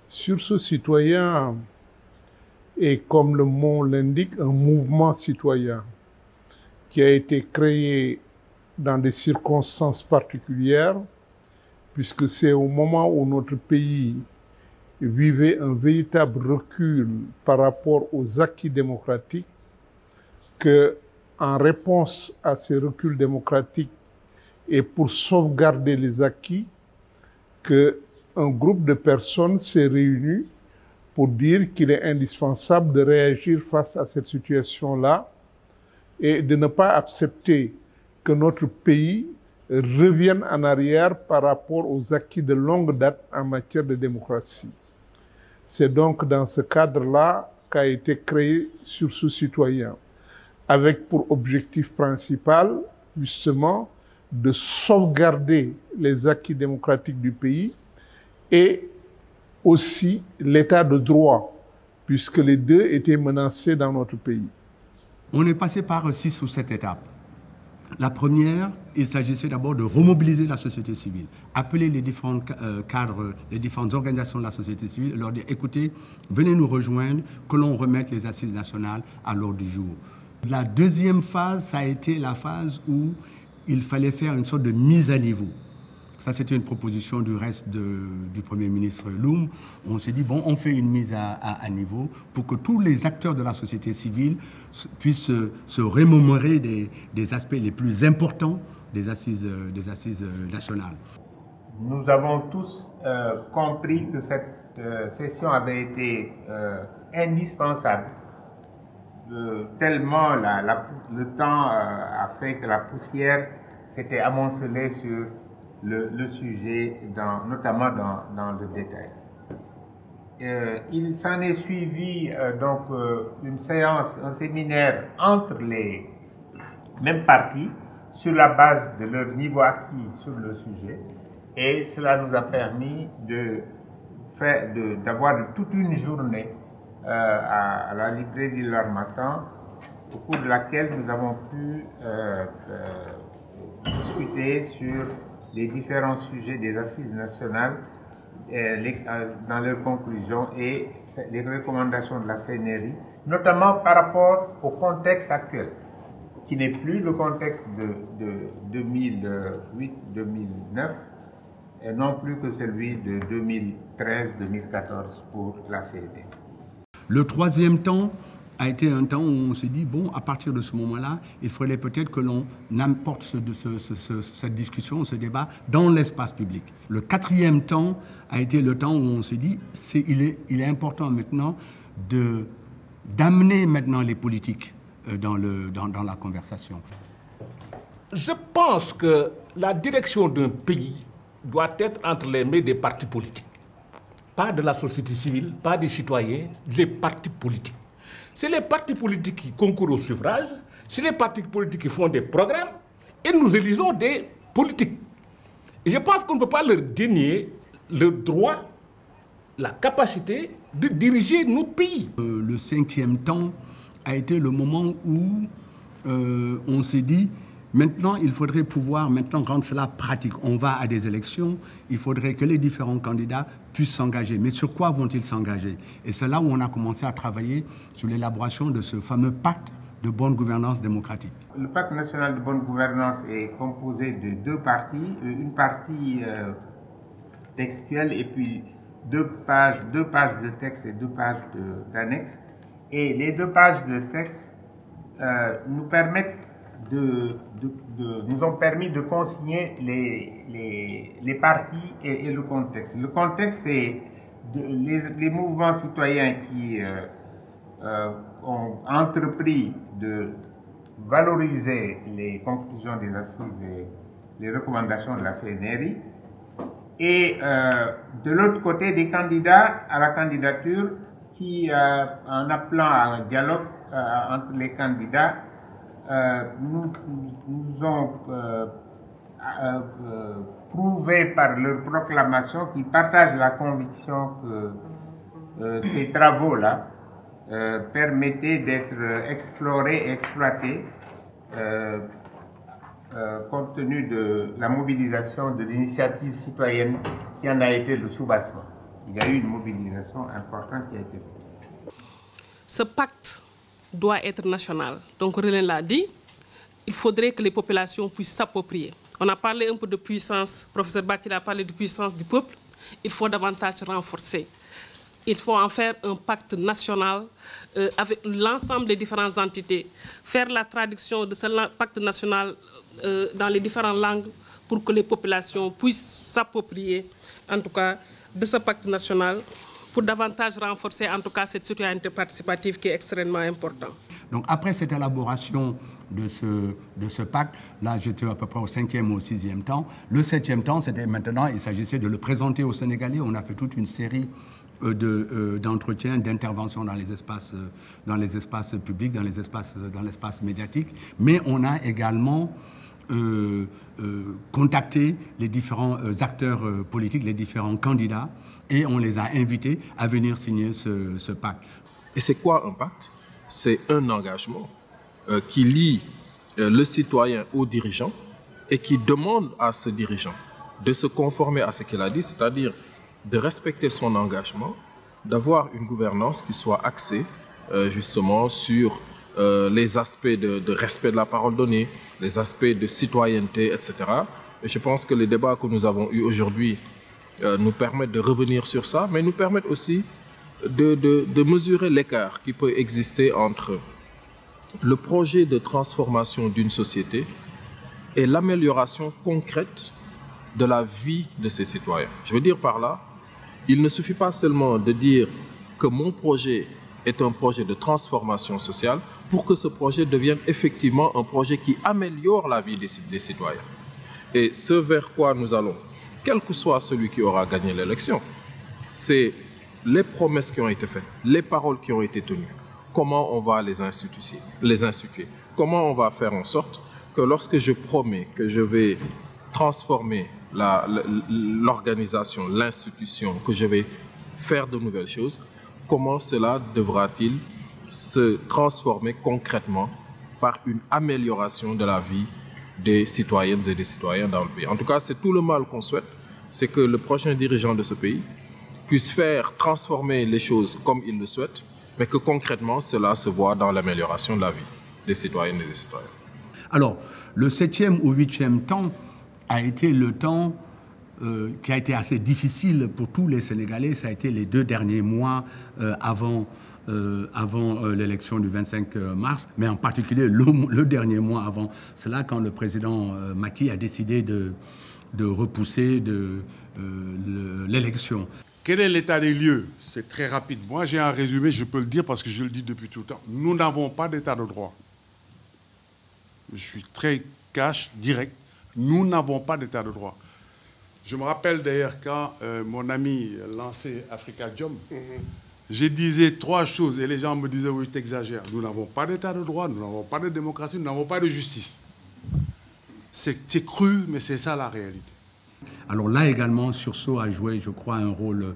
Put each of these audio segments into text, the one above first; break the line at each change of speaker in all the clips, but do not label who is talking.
Sursaut citoyen est, comme le mot l'indique, un mouvement citoyen qui a été créé dans des circonstances particulières, puisque c'est au moment où notre pays vivait un véritable recul par rapport aux acquis démocratiques que, en réponse à ces reculs démocratiques et pour sauvegarder les acquis, qu'un groupe de personnes s'est réuni pour dire qu'il est indispensable de réagir face à cette situation-là et de ne pas accepter que notre pays revienne en arrière par rapport aux acquis de longue date en matière de démocratie. C'est donc dans ce cadre-là qu'a été créé Sursaut citoyen, avec pour objectif principal, justement, de sauvegarder les acquis démocratiques du pays et aussi l'état de droit, puisque les deux étaient menacés dans notre pays.
On est passé par 6 ou 7 étapes. La première, il s'agissait d'abord de remobiliser la société civile, appeler les différents cadres, les différentes organisations de la société civile, leur dire, écoutez, venez nous rejoindre, que l'on remette les assises nationales à l'ordre du jour. La deuxième phase, ça a été la phase où il fallait faire une sorte de mise à niveau. Ça, c'était une proposition du reste du Premier ministre Loum. On s'est dit, bon, on fait une mise à niveau pour que tous les acteurs de la société civile puissent se remémorer des aspects les plus importants des assises nationales.
Nous avons tous compris que cette session avait été indispensable, tellement le temps a fait que la poussière s'était amoncelée sur le sujet, notamment dans le détail. Il s'en est suivi donc une séance, un séminaire entre les mêmes partis sur la base de leur niveau acquis sur le sujet, et cela nous a permis d'avoir toute une journée à la librairie L'Harmattan, au cours de laquelle nous avons pu discuter sur les différents sujets des assises nationales dans leurs conclusions et les recommandations de la CNRI, notamment par rapport au contexte actuel, qui n'est plus le contexte de 2008-2009, et non plus que celui de 2013-2014 pour la CNRI.
Le troisième temps a été un temps où on s'est dit, bon, à partir de ce moment-là, il faudrait peut-être que l'on apporte cette discussion, ce débat, dans l'espace public. Le quatrième temps a été le temps où on s'est dit, il est important maintenant d'amener maintenant les politiques dans la conversation.
Je pense que la direction d'un pays doit être entre les mains des partis politiques. Pas de la société civile, pas des citoyens, des partis politiques. C'est les partis politiques qui concourent au suffrage, c'est les partis politiques qui font des programmes, et nous élisons des politiques. Et je pense qu'on ne peut pas leur dénier le droit, la capacité de diriger nos pays.
Le cinquième temps a été le moment où on s'est dit, maintenant, il faudrait pouvoir rendre cela pratique. On va à des élections, il faudrait que les différents candidats puissent s'engager. Mais sur quoi vont-ils s'engager? Et c'est là où on a commencé à travailler sur l'élaboration de ce fameux pacte de bonne gouvernance démocratique.
Le pacte national de bonne gouvernance est composé de deux parties, une partie textuelle et puis deux pages de texte et 2 pages d'annexe. Et les 2 pages de texte nous ont permis de consigner les parties et le contexte. Le contexte, c'est les mouvements citoyens qui ont entrepris de valoriser les conclusions des assises et les recommandations de la CNRI, et de l'autre côté, des candidats à la candidature qui, en appelant à un dialogue entre les candidats, nous ont prouvé par leur proclamation qu'ils partagent la conviction que ces travaux-là permettaient d'être explorés et exploités compte tenu de la mobilisation de l'initiative citoyenne qui en a été le soubassement. il y a eu une mobilisation importante qui a été faite.
Ce pacte doit être national. Donc, Relin l'a dit, il faudrait que les populations puissent s'approprier. On a parlé un peu de puissance, professeur Batil a parlé de puissance du peuple, il faut davantage renforcer. Il faut en faire un pacte national avec l'ensemble des différentes entités, faire la traduction de ce pacte national dans les différentes langues pour que les populations puissent s'approprier, en tout cas, de ce pacte national, pour davantage renforcer, en tout cas, cette citoyenneté participative qui est extrêmement importante.
Donc, après cette élaboration de ce pacte, là, j'étais à peu près au 5e ou au 6e temps. Le 7e temps, c'était maintenant, il s'agissait de le présenter aux Sénégalais. On a fait toute une série d'entretiens, d'interventions dans les espaces publics, dans l'espace médiatique. Mais on a également contacté les différents acteurs politiques, les différents candidats, et on les a invités à venir signer ce pacte.
Et c'est quoi un pacte? C'est un engagement qui lie le citoyen au dirigeant et qui demande à ce dirigeant de se conformer à ce qu'il a dit, c'est-à-dire de respecter son engagement, d'avoir une gouvernance qui soit axée justement sur les aspects de respect de la parole donnée, les aspects de citoyenneté, etc. Et je pense que les débats que nous avons eus aujourd'hui nous permettent de revenir sur ça, mais nous permettent aussi de mesurer l'écart qui peut exister entre le projet de transformation d'une société et l'amélioration concrète de la vie de ses citoyens. Je veux dire par là, il ne suffit pas seulement de dire que mon projet est un projet de transformation sociale pour que ce projet devienne effectivement un projet qui améliore la vie des citoyens. Et ce vers quoi nous allons, quel que soit celui qui aura gagné l'élection, c'est les promesses qui ont été faites, les paroles qui ont été tenues, comment on va les instituer, comment on va faire en sorte que lorsque je promets que je vais transformer l'organisation, l'institution, que je vais faire de nouvelles choses, comment cela devra-t-il se transformer concrètement par une amélioration de la vie des citoyennes et des citoyens dans le pays. En tout cas, c'est tout le mal qu'on souhaite, c'est que le prochain dirigeant de ce pays puisse faire transformer les choses comme il le souhaite, mais que concrètement, cela se voit dans l'amélioration de la vie des citoyennes et des citoyens.
Alors, le 7e ou 8e temps a été le temps qui a été assez difficile pour tous les Sénégalais. Ça a été les 2 derniers mois avant l'élection du 25 mars, mais en particulier le dernier mois avant cela, quand le président Macky a décidé de repousser l'élection.
Quel est l'état des lieux? C'est très rapide. Moi, j'ai un résumé, je peux le dire parce que je le dis depuis tout le temps. Nous n'avons pas d'état de droit. Je suis très cash, direct. Nous n'avons pas d'état de droit. Je me rappelle d'ailleurs quand mon ami lançait Afrikajom, je disais 3 choses et les gens me disaient « oui, t'exagères ». Nous n'avons pas d'état de droit, nous n'avons pas de démocratie, nous n'avons pas de justice. C'est cru, mais c'est ça la réalité.
Alors là également, Sursaut a joué, je crois, un rôle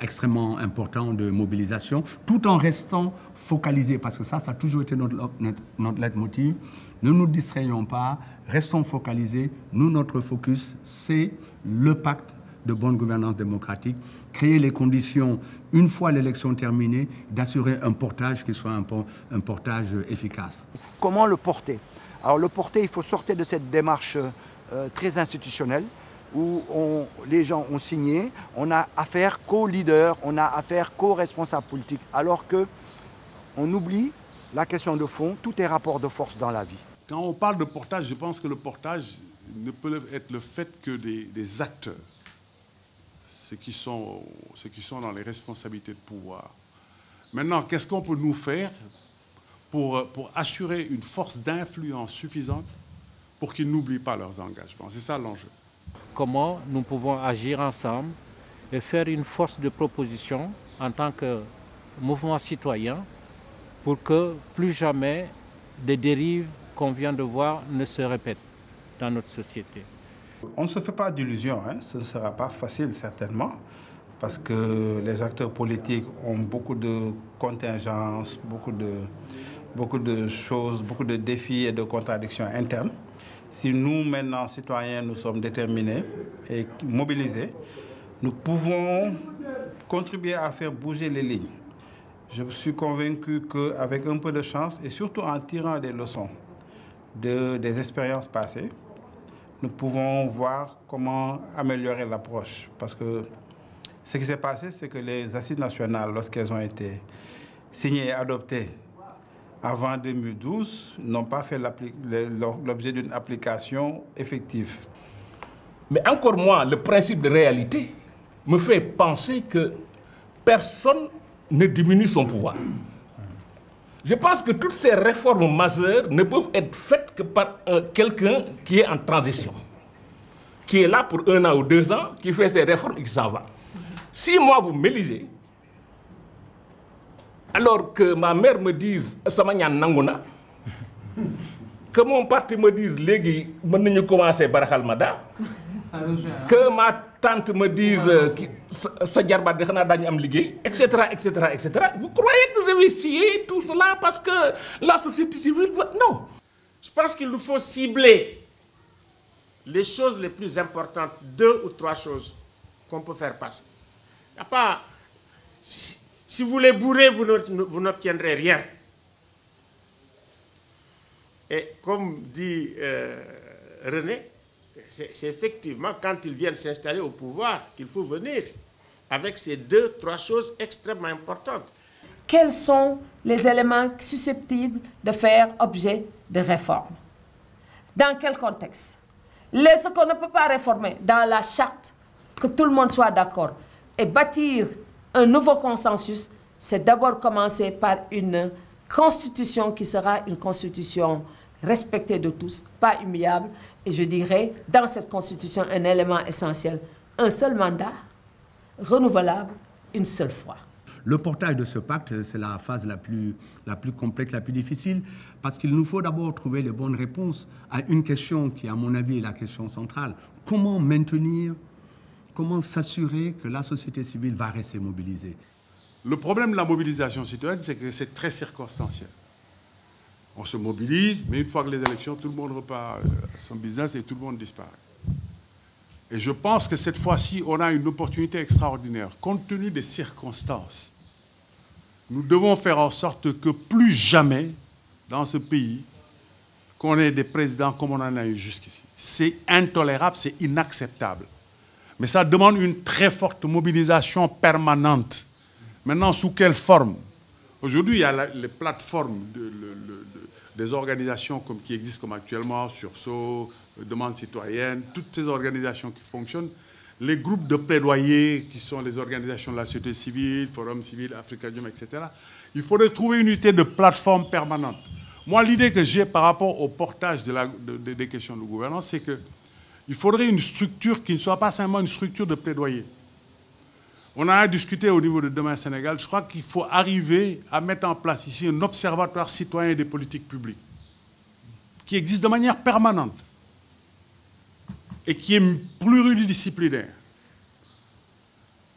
extrêmement important de mobilisation, tout en restant focalisé, parce que ça a toujours été notre leitmotiv. Ne nous distrayons pas, restons focalisés. Nous, notre focus, c'est le pacte de bonne gouvernance démocratique, créer les conditions, une fois l'élection terminée, d'assurer un portage qui soit un portage efficace.
Comment le porter? Alors le porter, il faut sortir de cette démarche très institutionnelle, où les gens ont signé, on a affaire qu'aux leaders, on a affaire qu'aux responsables politiques, alors qu'on oublie la question de fond, tout est rapport de force dans la vie.
Quand on parle de portage, je pense que le portage ne peut être le fait que des acteurs, ceux qui sont dans les responsabilités de pouvoir. Maintenant, qu'est-ce qu'on peut nous faire pour assurer une force d'influence suffisante pour qu'ils n'oublient pas leurs engagements? C'est ça l'enjeu.
Comment nous pouvons agir ensemble et faire une force de proposition en tant que mouvement citoyen pour que plus jamais des dérives qu'on vient de voir ne se répètent dans notre société.
On ne se fait pas d'illusions, hein. Ce ne sera pas facile certainement, parce que les acteurs politiques ont beaucoup de contingences, beaucoup de choses, beaucoup de défis et de contradictions internes. Si nous, maintenant, citoyens, nous sommes déterminés et mobilisés, nous pouvons contribuer à faire bouger les lignes. Je suis convaincu qu'avec un peu de chance et surtout en tirant des leçons des expériences passées, nous pouvons voir comment améliorer l'approche. Parce que ce qui s'est passé, c'est que les assises nationales, lorsqu'elles ont été signées et adoptées avant 2012, n'ont pas fait l'objet d'une application effective.
Mais encore moins, le principe de réalité me fait penser que personne ne diminue son pouvoir. Je pense que toutes ces réformes majeures ne peuvent être faites que par quelqu'un qui est en transition, qui est là pour 1 an ou 2 ans, qui fait ses réformes et qui s'en va. Si moi vous m'élisez, alors que ma mère me dise Samanya Nanguna, que mon parti me dise Légui, nous commencer Barakal Mada, que ma tante me dise etc., etc., etc. Vous croyez que je vais scier tout cela parce que la société civile... Non.
Je pense qu'il nous faut cibler les choses les plus importantes, 2 ou 3 choses qu'on peut faire passer. Il n'y a pas... Si vous les bourrez, vous n'obtiendrez rien. Et comme dit René, c'est effectivement quand ils viennent s'installer au pouvoir qu'il faut venir avec ces 2 ou 3 choses extrêmement importantes.
Quels sont les éléments susceptibles de faire objet de réforme? Dans quel contexte? Ce qu'on ne peut pas réformer dans la charte, que tout le monde soit d'accord, et bâtir un nouveau consensus, c'est d'abord commencer par une constitution qui sera une constitution respectée de tous, pas humiliable. Et je dirais, dans cette constitution, un élément essentiel, un seul mandat, renouvelable une seule fois.
Le portage de ce pacte, c'est la phase la plus complexe, la plus difficile, parce qu'il nous faut d'abord trouver les bonnes réponses à une question qui, à mon avis, est la question centrale. Comment maintenir, comment s'assurer que la société civile va rester mobilisée?
Le problème de la mobilisation citoyenne, c'est que c'est très circonstanciel. On se mobilise, mais une fois que les élections, tout le monde repart à son business et tout le monde disparaît. Et je pense que cette fois-ci, on a une opportunité extraordinaire. Compte tenu des circonstances, nous devons faire en sorte que plus jamais, dans ce pays, qu'on ait des présidents comme on en a eu jusqu'ici. C'est intolérable, c'est inacceptable. Mais ça demande une très forte mobilisation permanente. Maintenant, sous quelle forme? Aujourd'hui, il y a les plateformes des organisations qui existent comme actuellement, Sursaut, Demande citoyenne, toutes ces organisations qui fonctionnent, les groupes de plaidoyer qui sont les organisations de la société civile, Forum civil, Africadium, etc. Il faudrait trouver une unité de plateforme permanente. Moi, l'idée que j'ai par rapport au portage des questions de gouvernance, c'est qu'il faudrait une structure qui ne soit pas simplement une structure de plaidoyer. On a discuté au niveau de Demain Sénégal. Je crois qu'il faut arriver à mettre en place ici un observatoire citoyen des politiques publiques qui existe de manière permanente et qui est pluridisciplinaire,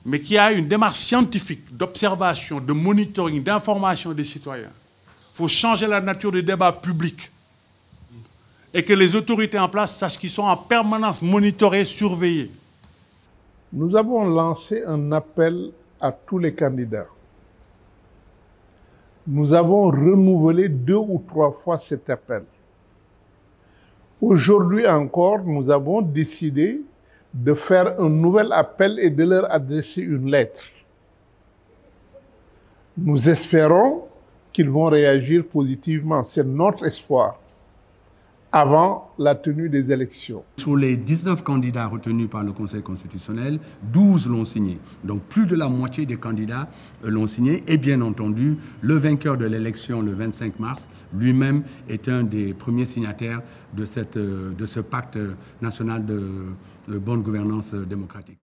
mais qui a une démarche scientifique d'observation, de monitoring, d'information des citoyens. Il faut changer la nature du débat public et que les autorités en place sachent qu'ils sont en permanence monitorés, surveillés.
Nous avons lancé un appel à tous les candidats. Nous avons renouvelé 2 ou 3 fois cet appel. Aujourd'hui encore, nous avons décidé de faire un nouvel appel et de leur adresser une lettre. Nous espérons qu'ils vont réagir positivement. C'est notre espoir avant la tenue des élections.
Sur les 19 candidats retenus par le Conseil constitutionnel, 12 l'ont signé. Donc plus de la moitié des candidats l'ont signé. Et bien entendu, le vainqueur de l'élection le 25 mars, lui-même est un des premiers signataires de ce pacte national de bonne gouvernance démocratique.